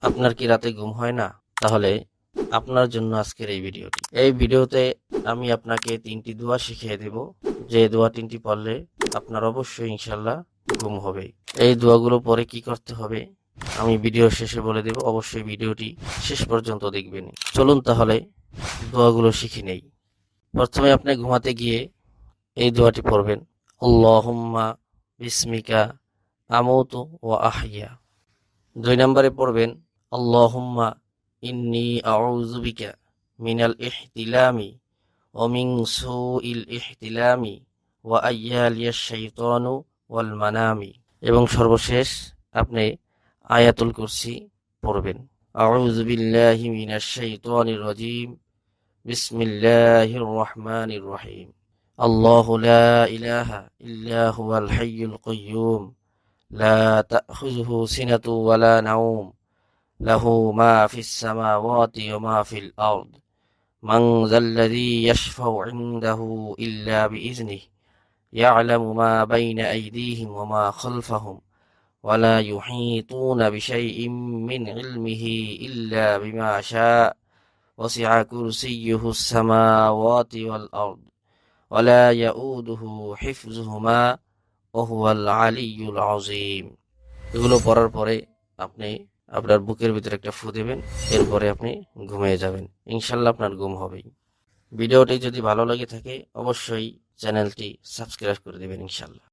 আপনার কি রাতে ঘুম হয় না? তাহলে আপনার জন্য আজকের এই ভিডিওটি। এই ভিডিওতে আমি আপনাকে 3টি দোয়া শিখিয়ে দেব, যে দোয়া 3টি পড়লে আপনার অবশ্যই ইনশাল্লাহ ঘুম হবে। এই দোয়াগুলো পরে কি করতে হবে আমি ভিডিও শেষে বলে দেব, অবশ্যই ভিডিওটি শেষ পর্যন্ত দেখবেন। চলুন তাহলে দোয়াগুলো শিখে নেই। প্রথমে আপনি ঘুমাতে গিয়ে এই দোয়াটি পড়বেন, আল্লাহুম্মা বিসমিকা আমুতু ওয়া আহইয়া। 2 নম্বরে পড়বেন, আল্লাহুম্মা ইন্নী আউযু বিকা মিনাল ইহতিলামি ওয়া মিন সুইল ইহতিলামি ওয়া আইয়ালিয়াশ শাইতানু ওয়াল মানামি। এবং সর্বশেষ আপনি আয়াতুল কুরসি পড়বেন। আউযু বিল্লাহি মিনাশ শাইতানির রাজীম, বিসমিল্লাহির রহমানির রহিম। আল্লাহু লা ইলাহা ইল্লা হুয়াল হাইয়ুল কাইয়্যুম, লা তাখুযুহু সিনাতু ওয়া লা নাওম, লাহু মা ফিস সামাওয়াতি ওয়া মা ফিল আরদ, মান যাল্লাযী ইয়াশফাউ ইনদাহু ইল্লা বিইজনিহি, ইয়া'লামু মা বাইনা আইদীহিম ওয়া মা খালফাহুম, ওয়া লা ইউহীতুনা বিশাইইম মিন ইলমিহি ইল্লা বিমা শাআ, ওয়াসি'a কুরসিয়্যুহুস সামাওয়াতি ওয়াল আরদ, ওয়া লা ইয়াউদুহু হিফযুহুমা ওয়া হুয়াল আলিয়্যুল আযীম। এগুলো পড়ার পরে আপনি আপনার বুকের ভিতরে একটা ফু দেবেন, এরপরে আপনি ঘুমিয়ে যাবেন। ইনশাল্লাহ আপনার ঘুম হবেই। ভিডিওটি যদি ভালো লেগে থাকে অবশ্যই চ্যানেলটি সাবস্ক্রাইব করে দেবেন ইনশাল্লাহ।